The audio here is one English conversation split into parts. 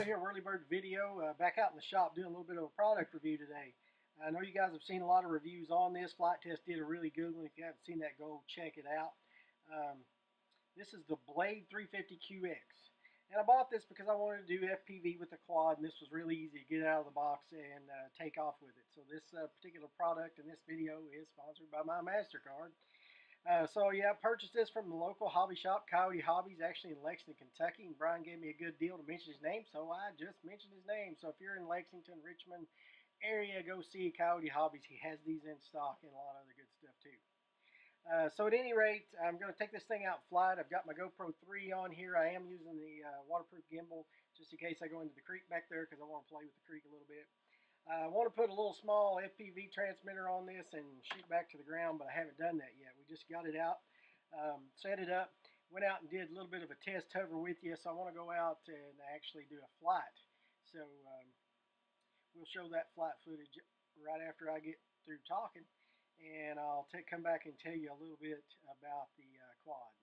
here, Whirlybird video, back out in the shop doing a little bit of a product review today. I know you guys have seen a lot of reviews on this. Flight Test did a really good one. If you haven't seen that, go check it out. This is the Blade 350QX. And I bought this because I wanted to do FPV with the quad, and this was really easy to get out of the box and take off with it. So this particular product in this video is sponsored by my MasterCard. So yeah, I purchased this from the local hobby shop, Coyote Hobbies, actually in Lexington, Kentucky. And Brian gave me a good deal to mention his name, so I just mentioned his name. So if you're in Lexington, Richmond area, go see Coyote Hobbies. He has these in stock and a lot of other good stuff too. So at any rate, I'm going to take this thing out and fly it. I've got my GoPro 3 on here. I am using the waterproof gimbal just in case I go into the creek back there because I want to play with the creek a little bit. I want to put a little small FPV transmitter on this and shoot back to the ground, but I haven't done that yet. We just got it out, set it up, went out and did a little bit of a test hover with you, so I want to go out and actually do a flight. So we'll show that flight footage right after I get through talking, and I'll come back and tell you a little bit about the quad.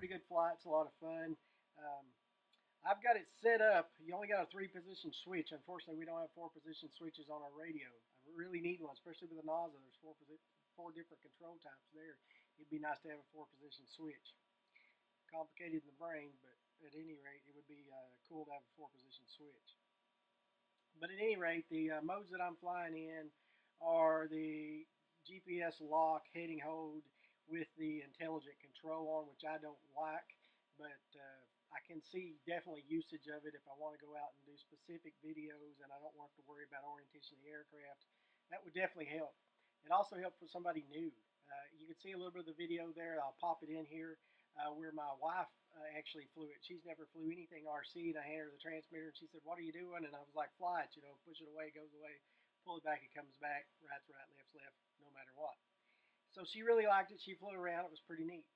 pretty good flight. It's a lot of fun. Um, I've got it set up. You only got a 3-position switch. Unfortunately, we don't have 4-position switches on our radio. I really need one, especially with the NASA. There's four different control types there. It'd be nice to have a 4-position switch. Complicated in the brain, but at any rate, it would be cool to have a 4-position switch. But at any rate, the modes that I'm flying in are the GPS lock heading hold with the intelligent control on, which I don't like, but I can see definitely usage of it if I want to go out and do specific videos and I don't want to worry about orientation of the aircraft. That would definitely help. It also helps for somebody new. You can see a little bit of the video there. I'll pop it in here where my wife actually flew it. She's never flew anything RC, and I handed her the transmitter, and she said, "What are you doing?" And I was like, "Fly it, push it away, it goes away, pull it back, it comes back, right's right, left's left, no matter what." So she really liked it. She flew around. It was pretty neat.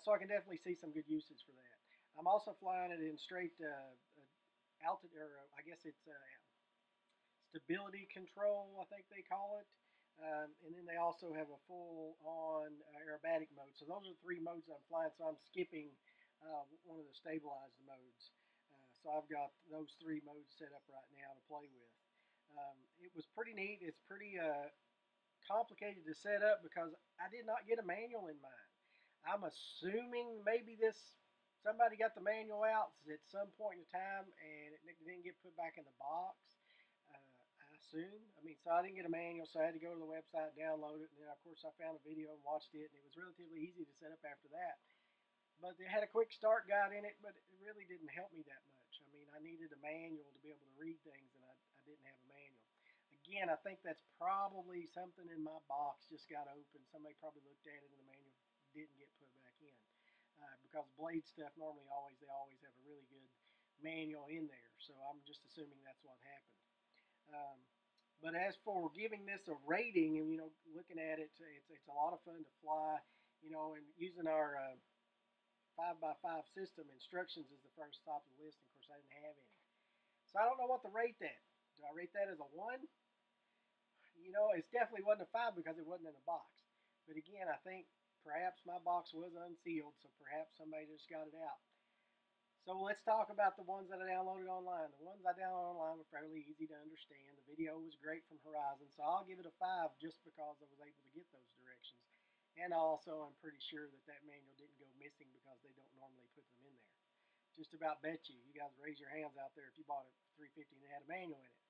So I can definitely see some good usage for that. I'm also flying it in straight altitude, or I guess it's stability control, I think they call it. And then they also have a full-on aerobatic mode. So those are the 3 modes I'm flying. So I'm skipping one of the stabilized modes. So I've got those 3 modes set up right now to play with. It was pretty neat. It's pretty complicated to set up because I did not get a manual in mind. I'm assuming maybe somebody got the manual out at some point in time and it didn't get put back in the box. I assume. So I didn't get a manual, so I had to go to the website, download it, and then of course I found a video and watched it, and it was relatively easy to set up after that. But it had a quick start guide in it, but it really didn't help me that much. I needed a manual to be able to read things, and I didn't have a manual. Again, I think that's probably something in my box just got open. Somebody probably looked at it, and the manual didn't get put back in. Because Blade stuff normally they always have a really good manual in there. So I'm just assuming that's what happened. But as for giving this a rating, and looking at it, it's a lot of fun to fly. And using our 5x5 system, instructions is the first top of the list. Of course, I didn't have any, so I don't know what to rate that. Do I rate that as a 1? It definitely wasn't a 5 because it wasn't in a box. But again, I think perhaps my box was unsealed, so perhaps somebody just got it out. So let's talk about the ones that I downloaded online. The ones I downloaded online were fairly easy to understand. The video was great from Horizon, so I'll give it a 5 just because I was able to get those directions. And also, I'm pretty sure that manual didn't go missing because they don't normally put them in there. Just about bet you guys raise your hands out there if you bought a 350 and it had a manual in it.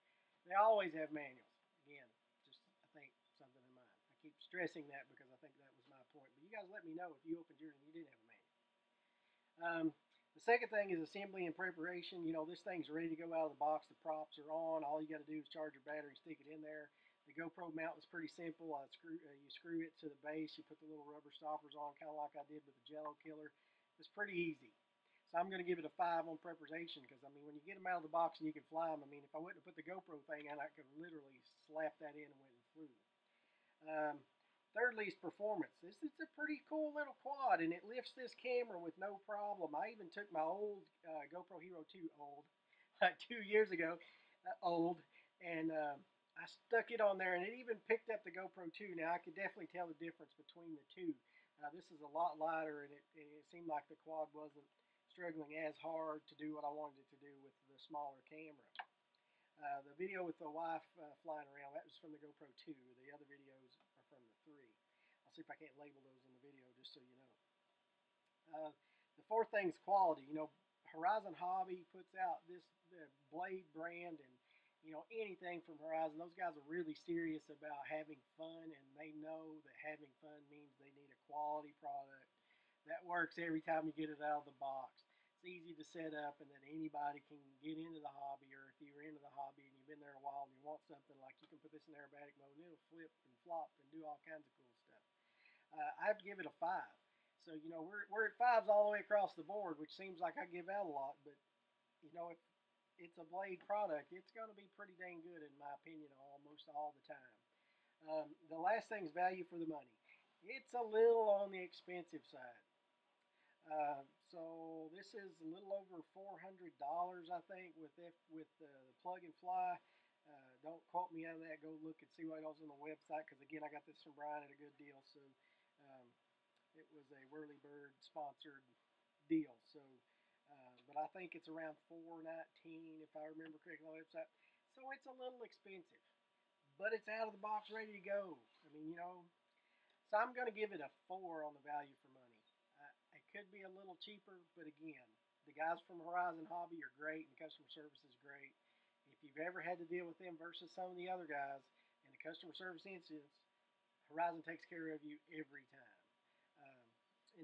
They always have manuals. Again, just I think something in mind. I keep stressing that because I think that was my point. But you guys let me know if you opened yours and you didn't have a manual. The second thing is assembly and preparation. This thing's ready to go out of the box. The props are on. All you got to do is charge your battery, stick it in there. The GoPro mount was pretty simple. You screw it to the base. You put the little rubber stoppers on, kind of like I did with the Jello Killer. It's pretty easy. So I'm going to give it a 5 on preparation because, when you get them out of the box and you can fly them, if I wouldn't have put the GoPro thing on, I could literally slap that in and went and flew. Thirdly is performance. This is a pretty cool little quad, and it lifts this camera with no problem. I even took my old GoPro Hero 2 like 2 years ago, and I stuck it on there, and it even picked up the GoPro 2. Now, I could definitely tell the difference between the two. This is a lot lighter, and it seemed like the quad wasn't struggling as hard to do what I wanted it to do with the smaller camera. The video with the wife flying around, that was from the GoPro 2. The other videos are from the 3. I'll see if I can't label those in the video just so you know. The fourth thing is quality. Horizon Hobby puts out the Blade brand and, anything from Horizon. Those guys are really serious about having fun, and they know that having fun means they need a quality product that works every time you get it out of the box. It's easy to set up and that anybody can get into the hobby, or if you're into the hobby and you've been there a while and you want something, like you can put this in aerobatic mode and it'll flip and flop and do all kinds of cool stuff. I have to give it a 5. So, we're at 5s all the way across the board, which seems like I give out a lot, but, if it's a Blade product, it's going to be pretty dang good in my opinion almost all the time. The last thing is value for the money. It's a little on the expensive side. So this is a little over $400, I think, with the plug and fly. Don't quote me on that. Go look and see what else on the website, because again, I got this from Brian at a good deal. So it was a Whirlybird sponsored deal. So, but I think it's around $4.19 if I remember correctly on the website. So it's a little expensive, but it's out of the box, ready to go. I mean, so I'm going to give it a 4 on the value for money. It could be a little cheaper, but again, the guys from Horizon Hobby are great, and customer service is great. If you've ever had to deal with them versus some of the other guys in the customer service instance, Horizon takes care of you every time. Um,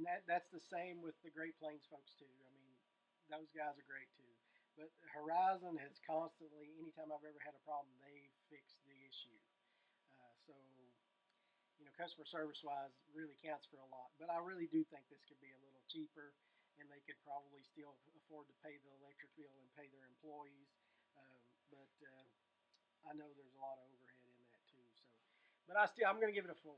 and that's the same with the Great Plains folks too. I mean, those guys are great too. But Horizon has constantly, anytime I've ever had a problem, they fix the issue. So customer service wise really counts for a lot. But I really do think this could be a little cheaper, and they could probably still afford to pay the electric bill and pay their employees. But I know there's a lot of overhead in that too. So, but I'm going to give it a 4.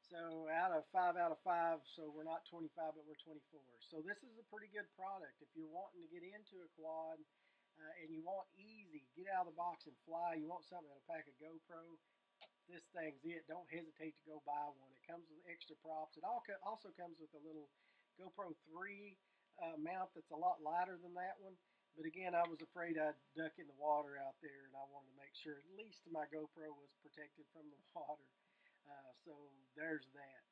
So out of 5 out of 5, so we're not 25, but we're 24. So this is a pretty good product if you're wanting to get into a quad. And you want easy, get out of the box and fly. You want something that'll pack a GoPro. This thing's it. Don't hesitate to go buy one. It comes with extra props. It also comes with a little GoPro 3 mount that's a lot lighter than that one. But again, I was afraid I'd duck in the water out there, and I wanted to make sure at least my GoPro was protected from the water. So there's that.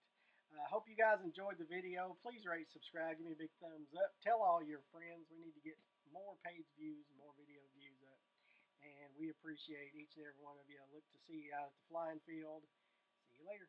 I hope you guys enjoyed the video. Please rate, subscribe, give me a big thumbs up. Tell all your friends. We need to get more page views and more video views up. And we appreciate each and every one of you. I look to see you out at the flying field. See you later.